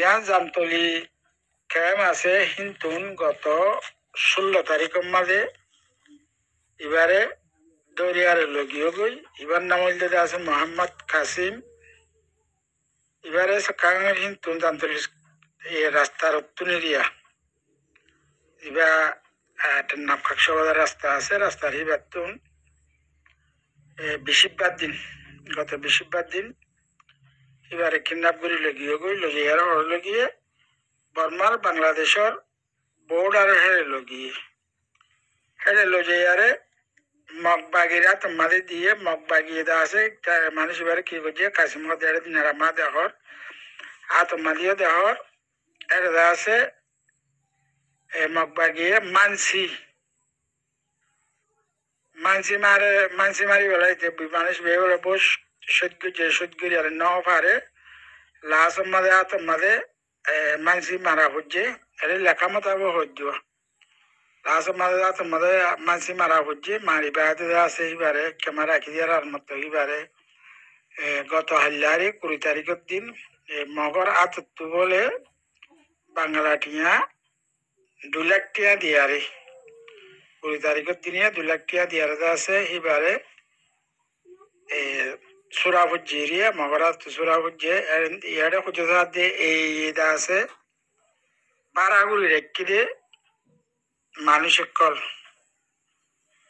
দিয়ান Jamtoli camp আছে হিন্তুন গত 16 তারিখের মাঝে এবারে দরিয়ারে লগিয়ে গই এবার নাম হইলে আছে মোহাম্মদ কাসিম এবারে কাঙের হিন্তুন জামতলি এই রাস্তার উত্তর এরিয়া এবার একটা নামকাকসবাজার রাস্তা আছে রাস্তার এবার তুন বৃহস্পতিবার দিন গত বৃহস্পতিবার দিন এবারে কিডন্যাপ করে লগিয়ে গই লগিয়ে লগিয়ে বর্মার বাংলাদেশের বর্ডারে হেরে লজিয়ারে মগবাগিরা তোমাদের দিয়ে মগবাগিয়ে দেওয়া আছে মানুষ এবারে কি করছে কাশিমহ দেড় দিন মা দেহর তোমাদিও দেহর এর দেওয়া আছে মগবাগিয়ে মানসি মারি বেলাইতে মানুষ বেয়ে বলে বস সদ্গুরি আর ন পারে লাশ মাদে তোমাদে মানসি মারা হচ্ছে এর লেখা মতো হজ্জ লাশ মাদে তোমাদে মানসি মারা হচ্ছে মারি বেড়াতে আছে এবারে ক্যামেরা রাখি দেওয়ার মতো এবারে গত হাল্লারি 20 তারিখের দিন মগর আতত্তু বলে বাংলা টিয়া 2 লাখ টিয়া দিয়ারে 20 তারিখের দিনে 2 লাখ টিয়া দিয়ারে আছে এবারে সুরাভুজিরিয়া মগরাত সুরাভুজে ইয়ারে খুঁজে দিয়ে এই আছে বারাগুলি রেখে দিয়ে মানুষের কল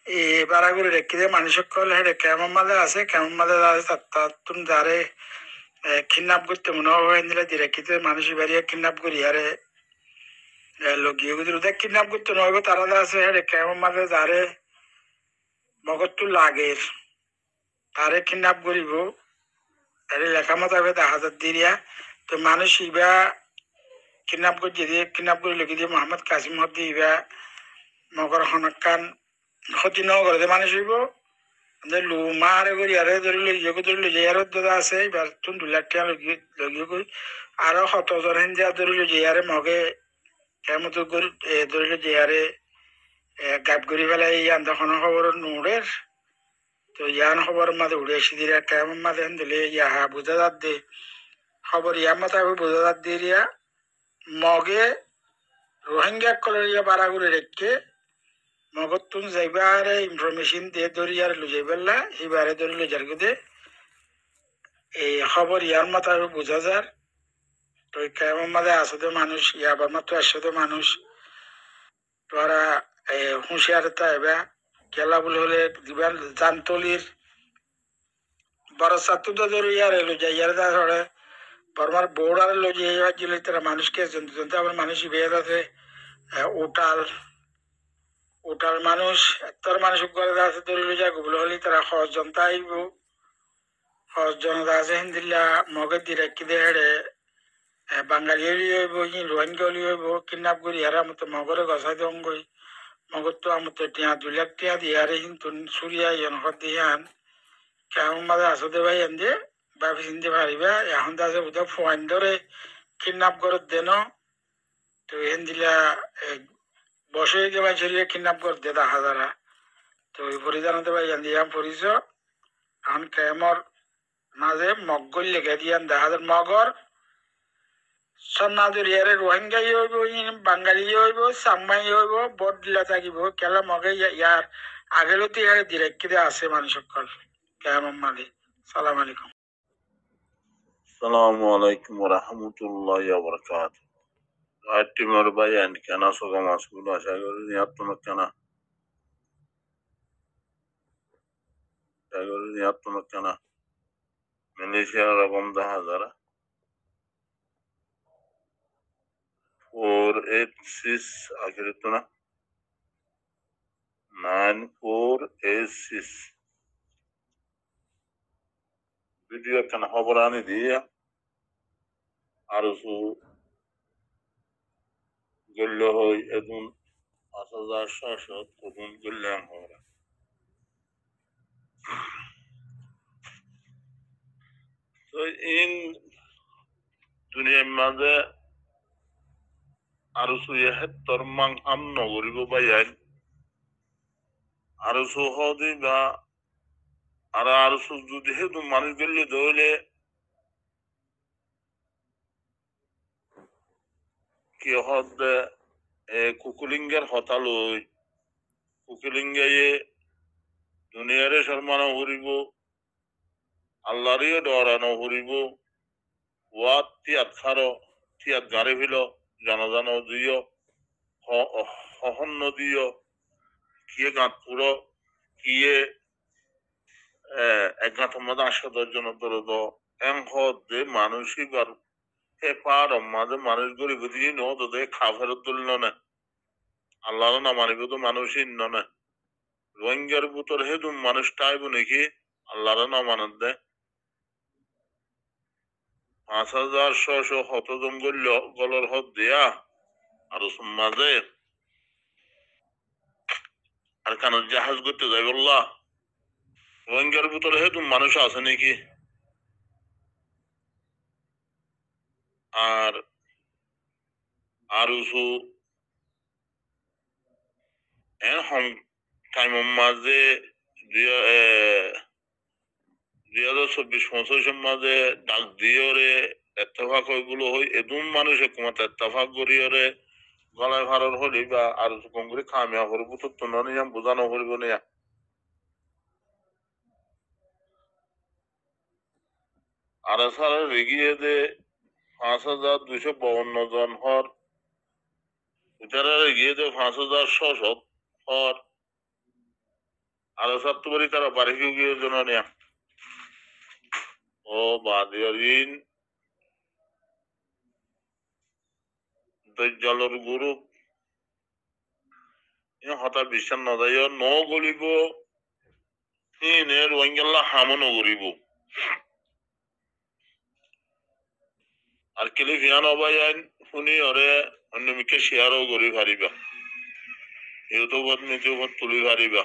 এই বারাগুলি রেখে দিয়ে মানুষের কল হেঁটে কেমন মালে আছে কেমন মালে আছে তুম যারে কিডন্যাপ করতে মনে হয় নিলে রেখে মানুষ বাড়িয়ে কিডন্যাপ করি আরে লগিয়ে ওদের কিডন্যাপ করতে নয় তারা আছে হেঁটে কেমন মালে যারে মগজটো লাগের তারে কিডন্যাপ করিব আরে লেখা মতো হবে 10,000 দিরিয়া তো মানুষ ইবা কিডন্যাপ করছে দিয়ে কিডন্যাপ করে লিখে দিয়ে মোহাম্মদ কাসিম হদ্দি ইবা মগর হনকান ক্ষতি ন করে মানুষ হইব লু মারে করি আরে ধরিলে ইয়েকে ধরিলে যে আরো দাদা আছে এবার তুমি 2 লাখ টাকা লগিয়ে করি আরো 100 জন যা ধরিলে যে আরে মগে কেমন করে ধরিলে যে আরে গাপ করি ফেলাই ইয়ান তখন খবর নুড়ের তো ইয়ান খবর মাঝে উড়ে এসে দিয়ে কেমন মাঝে দিলে ইয়া বুঝা যাত দে খবর ইয়ার মতো বুঝা যাত দিয়ে মগে রোহিঙ্গা কলরিয়া বাড়া করে রেখে মগত তুমি যাইবারে ইনফরমেশন দিয়ে দরিয়ার লো যাইবাল্লা এবারে ধরে লো যার দে এই খবর ইয়ার মতো বোঝা যার তো কেমন মাঝে আসতে মানুষ ইয়াবার মাত্র আসতে মানুষ তোরা হুঁশিয়ারতা এবা খেলা বলে হলে দিবার জানতলির বড় সাতু তো দরিয়ার এলো যাইয়ার দা ধরে বর্মার বৌড়ার লো যে জিলে তারা মানুষকে জন্তু আবার মানুষ বেয়ে আছে ওটাল মানুষ তোর মানুষ করে আছে দরিল যা গুলো হলে তারা সহজ জনতা আইব সহজ জনতা আছে হিন্দিল্লা মগে দিয়ে রেখে দে হেড়ে বাঙালি হইব রোহিঙ্গা হইব কিডন্যাপ করি হারা মতো মগরে গছাই দম গই মগর তো আমার তো টিয়া 2 লাখ টিয়া দিয়ে হারে কিন্তু সুরিয়া ইয়ন দিয়ে আন কেমন মাঝে আসতে ভাই এন দিয়ে ভাবি চিনতে পারিবা এখন তো আছে বোধহয় ফোয়াইন ধরে কিডন্যাপ করে দেন তো হিন্দিলা বসে গেবাই ছড়িয়ে কিডন্যাপ করতে 10,000 তো ওই পরিজানতে ভাই এন দিয়ে পরিচ এখন কেমর মাঝে মগল লেগে দিয়ে 10,000 মগর সন্নাদুরিয়ারে রোহিঙ্গাই হইব বাঙালি হইব সাংমাই হইব বট দিলা থাকিব কেলা মগে ইয়ার আগেলতে ইয়ারে ডিরেক্টে আছে মানুষ সকল কেমন মালি সালাম আলাইকুম আসসালামু আলাইকুম ওয়া রাহমাতুল্লাহি ওয়া বারাকাতুহু টিমের বায়ান কেন সগম আসগুলো আশা করি নিয়াত্তমক কেন মালয়েশিয়ার রকম 10,000 486 আখেরে তো না 9486 ভিডিও কেন খবর আনি দিয়ে আর গল্য হই এদুন 5,700 তদুন গল্যাং হরা তো ইন দুনিয়ার মাঝে আর সুয়েহেত্তর মাং আম নগরিব বায়ান আর সুহদি বা আর যদি হেতু মানুষ গেলে ধরলে কি হদ কুকুলিঙ্গের হতালই কুকুলিঙ্গে দুনিয়ারে সম্মান হরিব আল্লাহরও ডরানো হরিব ওয়াত তিয়াত খারো তিয়াত গাড়ি ভিল জনজান দিও হহন্ন দিও কিয়ে গাঁত পুরো কিয়ে একগাঁত মধ্যে ৮০০ জন দরদ এং হদে মানুষই বার হে পার মাঝে মানুষ গরিব দিয়ে নদে খাফের তুলল না আল্লাহর না মানিব তো মানুষই না রোহিঙ্গার ভিতর হেতু মানুষ টাইব নাকি আল্লাহর না মানত দে ৫,০০০ হতজন গলর হদ দিয়া আর মাঝে আর কেন জাহাজ করতে যাই বললা রোহিঙ্গার ভিতরে হেতু মানুষ আছে নাকি আর আর উসু হম টাইম মাঝে ২০২৪-২৫ মাঝে ডাক দিয়রে এত্তেফাক ওইগুলো হই এদুম মানুষ একমত এত্তেফাক করিয়রে গলায় ভাড়ার হলি বা আর কম করে খামিয়া করবো তো নিয়ম বোঝানো করবো না আর সারা রেগিয়ে দে ৫,২৫২ জন হর এটারা রেগিয়ে দে ৫,৬০০ হর আর সাত বাড়ি তারা বাড়ি গিয়ে জন নিয়া ও বাদিয়ারিন দজ্জালর গ্রুপ হঠাৎ বিশ্বাস নদায় ন গলিব রোহিঙ্গাল্লা হামনও গরিব আর কেলি ভিয়ান অবায়ান শুনি ওরে অন্যমিকে শেয়ারও করি পারিবা ইউটিউবত মিউটিউবত তুলি পারিবা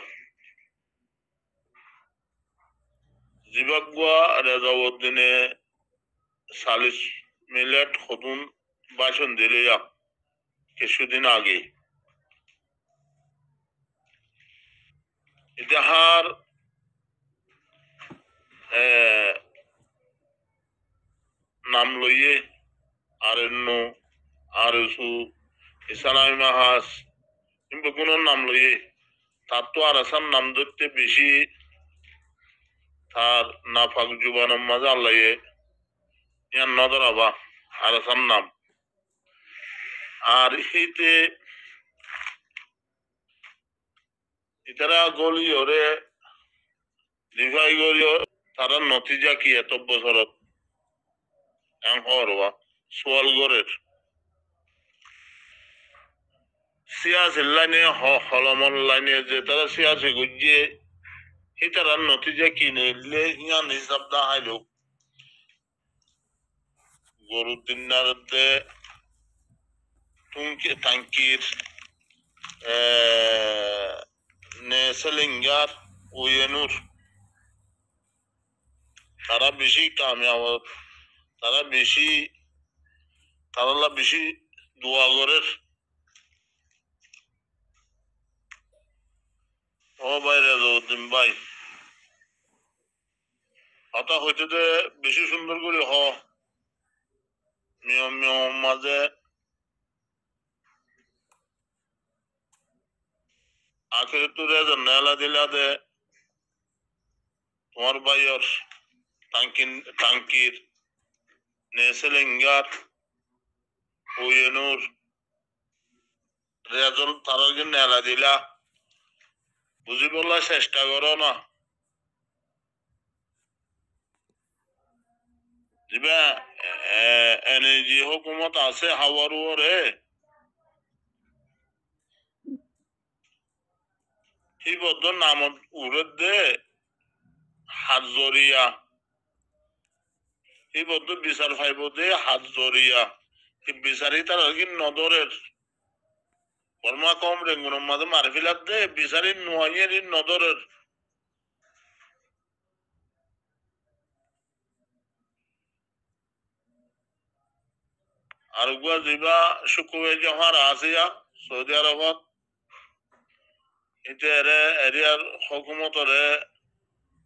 জিবাগুয়া রেজাউদ্দিনে ৪০ মিনিট নতুন ভাষণ দিলে কিছুদিন আগে ইতিহার নাম লইয়ে আরণ্য আরসু ইসলামী মাহাস কিন্তু কোন নাম লইয়ে তার তো আর আসার নাম ধরতে বেশি তার নাফাক জুবানের মাঝে আল্লাহ ইয়ার নজর আবা আর আসার নাম আর হিতে ইতারা গলি ওরে রিভাই গলি তারা নতিজা কি এত বছরত হরবা সোয়াল গড়ের সিয়াসির লাইনে হলমন লাইনে যে তারা সিয়াসি গুজিয়ে তারা নতিজা কি নিলে ইয়ান হিসাব দা হাইলো গরুর দিনারতে টাঙ্কির নেসেলিঙ্গার ওয়েনুর তারা বেশি কামিয়াব তারা বেশি তারা বেশি দোয়া করের ও ভাই রেজাউদ্দিন ভাই হতা হইতে বেশি সুন্দর করে নিয়ম মাঝে আখের তো রেজন নেলা দিলা দে তোমার ভাইয়ের টাঙ্কির নেসেলিঙ্গার ওয়েনুর রেজল তারা নেলা দিলা বুঝি বলার চেষ্টা করো না দিবা এনার্জি হুকুমত আছে হাওয়ার ওরে এই বদ্ধ নাম উড়ে দে হাত জরিয়া এই বদ্ধ বিচার ফাইব দে হাত জরিয়া বিচারি তার কি নদরের বর্মা কম রেঙ্গুন মাঝে মারফিলাত দে বিচারি নোয়াইয়ের নদরের আর গুয়া যিবা শুকুবে জহার আসিয়া সৌদি আরবত এটা এরিয়ার হকুমতরে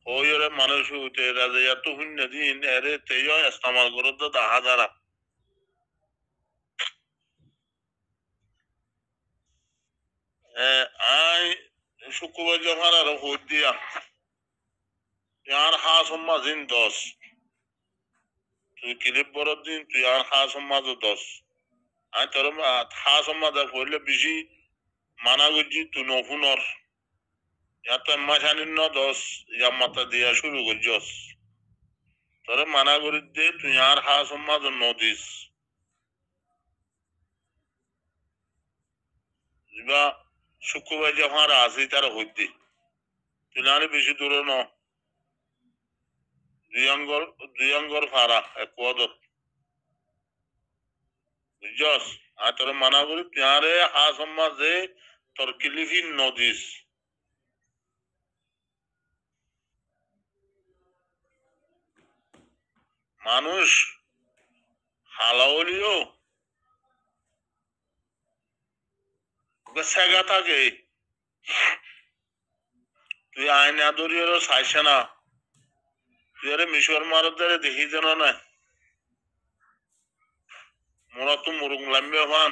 হইরে মানুষ হইতে রাজা তো শূন্য দিন এরে তেয় ইস্তেমাল করতে দেখা যারা শুক্রবার যখন আর হইত দিয়া আর হাস মাঝিন 10 তুই ক্লিপ বড় দিন তুই আর হাস মাঝ 10 আমি তোর হাস মাঝা পড়লে বেশি মানা করছি তুই নফুনর ইয়াত মাসানি 10 ইয়া মাথা দিয়া শুরু করছস তোরে মানা করি দে তুই আর হাস মাঝ নদিস যা শুক্রবার যখন আসি তার হইতে তুই না বেশি দূরে ন দুই অঙ্গর ফারা এক পদত বুঝছস আর তোর মানা করি তুই আরে হাস মাঝে তোর কিলিফি নদিস মানুষ হালাওলিও সেগা থাকে তুই আইনা দরিয়ারও চাইছে না তুই আরে মিশর মারদারে দেখি যেন না মোরা তো মুরুং লাম্বে হন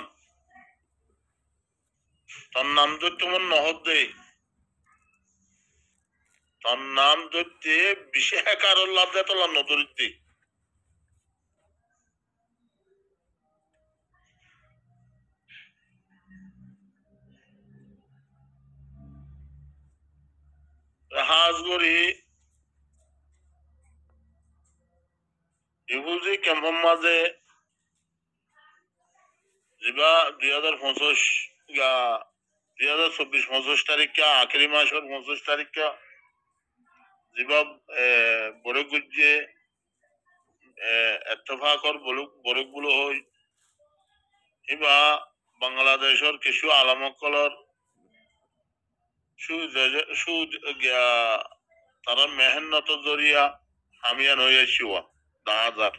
তোর নাম তো তোমার নহদ দে তোর নাম ধরতে বিশেষ কারোর লাভ দেয় তোলা নদরিতে হাজ গরি ইহুজি ক্যাম্পের মাঝে যা 2025 গা 2024-25 তারিখে আখেরি মাসের 25 তারিখে যা বড় গুজে এত্তফাকর বরক গুলো হই এবা বাংলাদেশের কিছু আলামকলর তারা মেহনত জরিয়া হামিয়ান হয়ে শিওয়া 10,000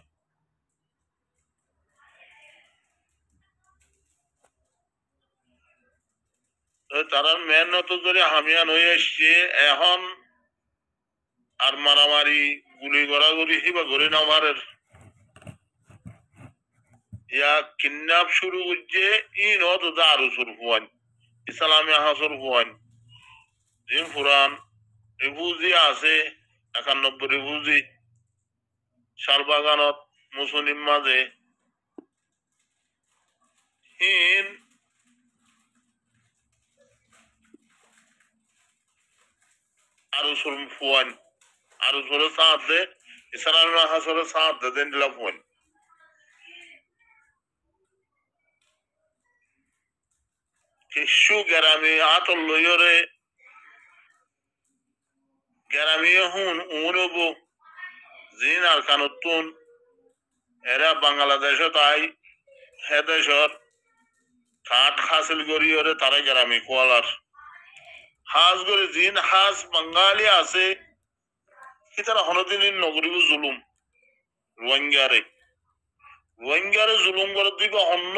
তারা মেহনত জরিয়া হামিয়ান হয়ে এসছে এখন আর মারামারি গুলি গড়াগড়ি হিবা গড়ি নামারের ইয়া কিডন্যাপ শুরু করছে ইন হত আরো শুরু হওয়ান ইসলামী হাসর হওয়ান জিম ফুরান রিফুজি আছে 91 রিফুজি শালবাগানত মুসলিম মাঝে হিন আরো শুরু হওয়ান আরো শুরু সাথ দে ইসলামী হাসর সাথ দে দেন দিলা হওয়ান কিছু গ্রামে আতল লইরে গ্রামে হুন উনবো জিন আর কানুতুন এরা বাংলাদেশে তাই হেদেশর কাঠ হাসিল করিয়রে তারা গ্রামে কোয়ালার হাজ করে জিন হাজ বাঙালি আছে কি তারা হনদিন নগরী জুলুম রোহিঙ্গারে জুলুম করে দিবে অন্য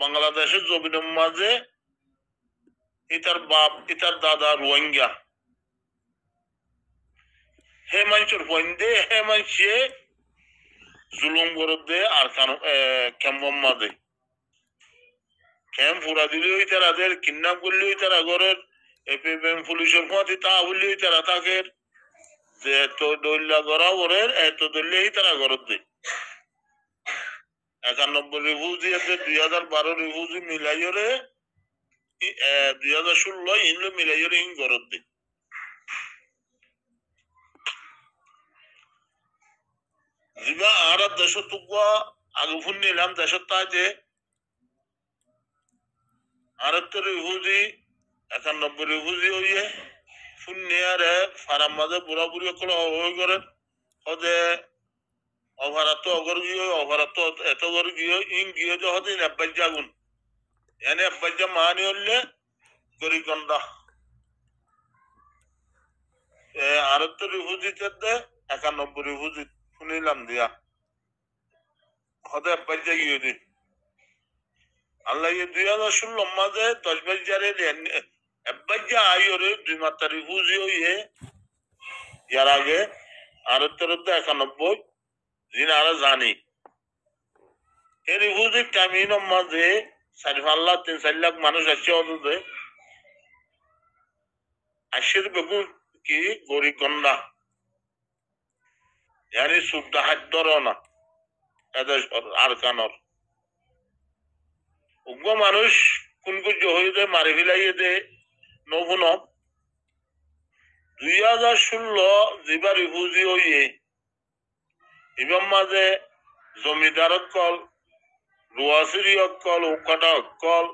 বাংলাদেশের জমিনের মাঝে ইতার বাপ ইতার দাদা রোহিঙ্গা হে মানুষের পয়েন্টে হে মানুষে জুলুম করে দে আর ক্যাম্পের মাঝে ক্যাম্প ফুরা দিলেও তাদের কিডন্যাপ করলেও তারা ঘরের পুলিশের মধ্যে তা বললেও তারা থাকে যে এত দৈল্লা করা ওরের এত দৈল্লেই তারা ঘরের দে 91 রিফিউজি আছে 2012 রিফিউজি মিলাইরে 2016 ইনলো মিলাইরে ইন ঘরের দে জিবা আর দেশ তুগা আগে ফোন নিলাম দেশের তাজে আর রিফিউজি 91 রিফিউজি হইয়ে ফোন নিয়ারে ফারাম মাঝে পুরাপুরি হয়ে করে হদে অভারাত অগর গিয়ে অভারাত এত গর গিয়ে ইন গিয়ে যে হতে নেব্বাই জাগুন এনে নেব্বাই যা মানি হলে গরিগন্ডা আর রিফিউজিতে 91 রিফিউজি শুনিলাম দিয়া হতে নেব্বাই যা গিয়ে দি আল্লাহ 2016 মাঝে 10 বাজারে নেব্বাই যা আইরে 2 মাত্রা রিফিউজি হইয়ে ইয়ার আগে আর 91 জিন আরো জানি এই রিফিউজি টাইমিনের মাঝে 4 লাখ 3-4 লাখ মানুষ আসছে অন্তত আশির বেগুন কি গরি গন্ডা yani সুদ্দা হাদ্দরনা এদের আরকানর উগ্র মানুষ কোন কুজ হইতে মারি ফেলাইয়ে দে নবুন 2016 যেবার রিফিউজি হইয়ে ইবাম মাঝে জমিদার কল রুয়াসিরি অকল উকাটা অকল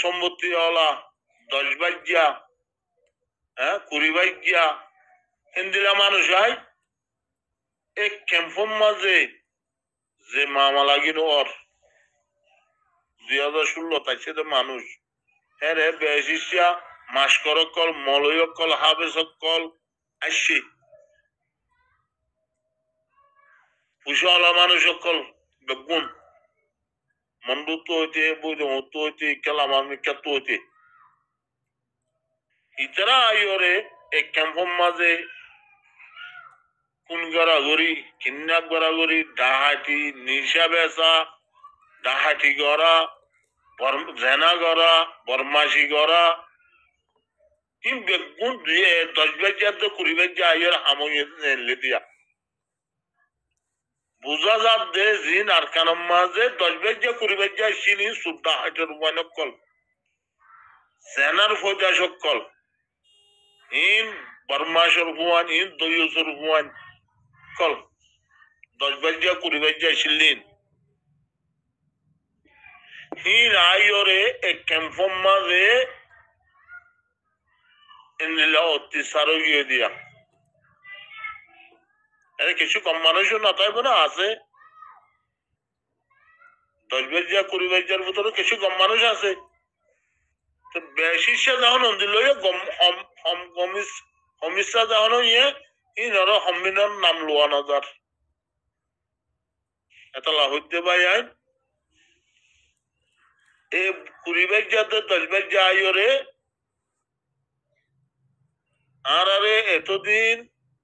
সম্পত্তি ওলা 10 বাজ্যা হ্যাঁ 20 বাজ্যা হিন্দিরা মানুষ হয় এক ক্যাম্পম মাঝে যে মামা লাগিন ওর 2016 তাইছে মানুষ হ্যাঁ রে বেশিসা মাস্কর কল মলয় কল হাবেস কল আসছে পুষাওয়ালা মানুষ কল বেগুন মন্ডুত্ব হইতে বৈধমত্ব হইতে কেলামামি কেত হইতে ইতারা আইরে এক ক্যাম্পম মাঝে কোন গড়াগড়ি কিন্নাক গড়াগড়ি ডাহাটি নিশা বেচা ডাহাটি গড়া জেনা গড়া বরমাসি গড়া তিন বেগুন 10 বাজ্যাত 20 বাজ্যা আইয়ের হামইয়ে দিয়া বুঝা যাত দে জিন আর কানম মাঝে 10 বাজ্যা 20 বাজ্যা সিনি সুদ্দা হাটের ওয়ানকল সেনার ফৌজা সকল ইন বরমাসর হুয়ান ইন দয়ুসর হুয়ান কল 10 বাজ্যা 20 বাজ্যা সিলিন হিন আইরে এক ক্যাম্পম মাঝে ইনলা অত্যাচার হইয়ে দিয়া আরে কিছু কম মানুষও না তাই না আছে 10 বাজ্যা 20 বাজ্যার ভিতরে কিছু কম মানুষ আছে তো বেশি সে যখন দিল গম হম হম কমিস হমিসা যখন ইয়ে ই নর হমিনর নাম লোয়া নজার এটা লাহুদ্দে ভাই আইন এ 20 বাজ্যাতে 10 বাজ্যা আইরে আর আরে এতদিন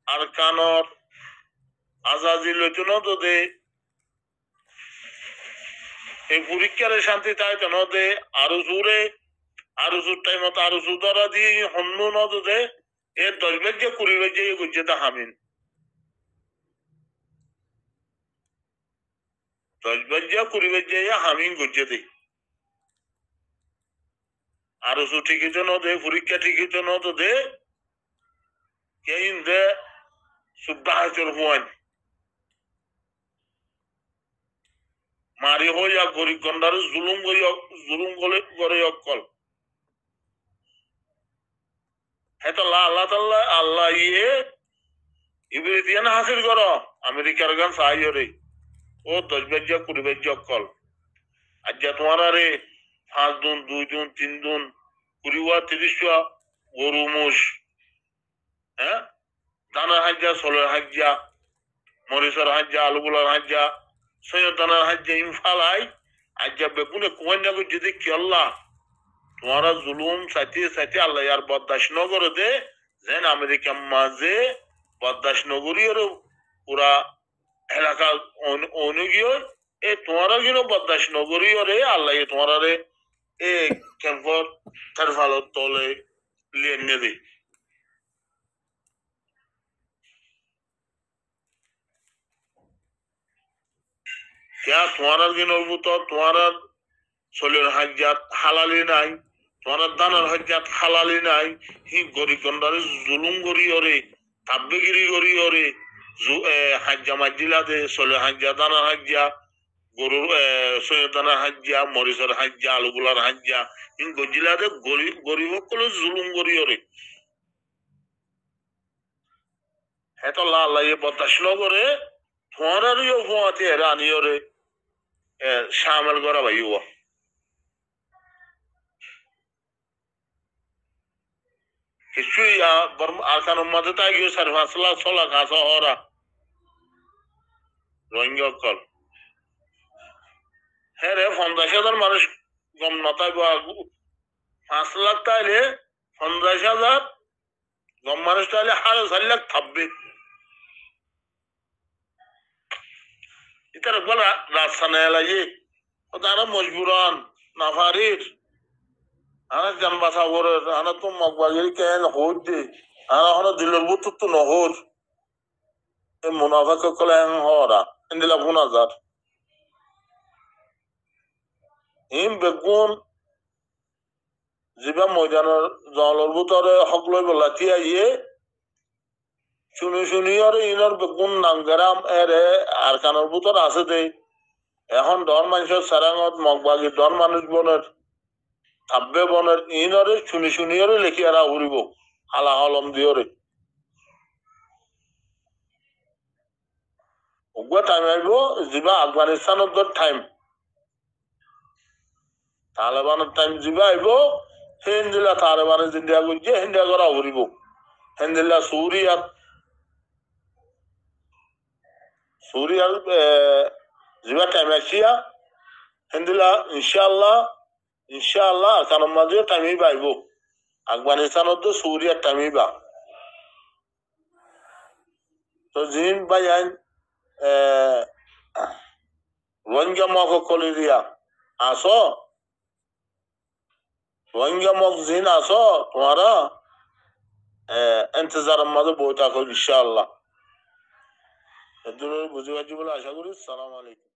আর কানর আজাজি লইতো না তো দে এই পরীক্ষারে শান্তি তাই তো না দে আরো জোরে আরো জোর টাইম আরো জোর দ্বারা দিয়ে হন্য না তো দে এ 10 বাজ্যা 20 বাজ্যা ইয়ে করছে তা হামিন 10 বাজ্যা 20 বাজ্যা ইয়ে হামিন করছে দে আরো জোর ঠিক হইতো না দে পরীক্ষা ঠিক হইতো না তো দে কেইন দে সুদ্দা হাতের হুয়ান মারি হইয়া গরিব গন্ডার জুলুম করে অকল হেতো আল্লাহ তাল্লাহ আল্লাহ ইয়ে ইবরিতিয়ান হাসিল করো আমেরিকার গান সাহায্যরে ও 10 বাজ্যা 20 বাজ্যা অকল আজ যা তোমার আরে 5 দিন 2 দিন 3 দিন 20 30 গরু মোষ হ্যাঁ দানার হাজ্জা সোলের হাজ্জা মরিচের হাজ্জা আলুগুলার হাজ্জা সৈয়দানার হাজ্জা ইমফালাই আজ যা বেগুনে কুয়ান্যা করছে দেখি আল্লাহ তোমারা জুলুম সাথে সাথে আল্লাহ আর বরদাস্ত নগর দে যেন আমেরিকা মাঝে বরদাস্ত নগরী আর পুরা এলাকা অনুগীয় এ তোমারা কিন বরদাস্ত নগরী রে আল্লাহ তোমারা রে এ ক্যাম্পর তার ভালো তলে লিয়ে দে क्या तुम्हारा किन তো তোমারা চলের হাজ্জাত হালালি নাই তোমার দানার হাজ্জাত হালালি নাই হি গরি গন্ডারে জুলুম গরি ওরে তাব্বেগিরি গরি ওরে হাজ্জা মাজিলা দে চলে হাজ্জা দানার হাজ্জা গরুর সৈয়দ দানার হাজ্জা মরিচের হাজ্জা আলুগুলার হাজ্জা হি গজিলা দে গরিব সকলে জুলুম গরি ওরে হেত আল্লাহ ইয়ে বরদাস্ত নগরে তোমারারও ফোয়াতে এরা আনিয়রে শামিল করা ভাই কিছুই আরকান উম্মাতে তাই গিয়ে সারফাসলা চলা কাঁচা হরা রোহিঙ্গা কল হ্যাঁ রে 50,000 মানুষ গম নতাই 5 লাখ তাইলে 50,000 গম মানুষ তাইলে 4.5 লাখ থাকবে ইতার বলা রাস্তা নেয় লাগে ও তারা মজবুরান নাফারির ana jamba sabore ana to magbagiri ken hodde ana hono dilor buttu no hod e munafaka kolen hora indila bunazar im begun ziba mojano zalor butore hoklo bolati aye শুনি আর ইনার বেগুন নাঙ্গারাম এরে আর কানোর বুতর আছে দে এখন ডর মানুষের সারাঙত মগবাগি ডর মানুষ বনের থাব্বে বনের ইনরে শুনি আর লেখি আর উড়িব হালা হলম দিয়রে ওগুয়া টাইম আইব যিবা আফগানিস্তানের টাইম তালেবানের টাইম যিবা আইব হিন্দিলা তালেবানের জিন্দিয়া গুজে হিন্দিয়া করা উড়িব হিন্দিলা সুরিয়ার যিবা টাইম আসিয়া হিন্দিলা ইনশাআল্লাহ কারণ মাঝে টাইমই পাইব আফগানিস্তানত সুরিয়ার টাইমই বা তো জিন বাই আইন রোহিঙ্গা মক কলিরিয়া আসো রোহিঙ্গা মক জিন আসো তোমারা इंतजार मदद बहुत इंशाल्लाह बुझे बले आशा करी। सालाम आलैकुम।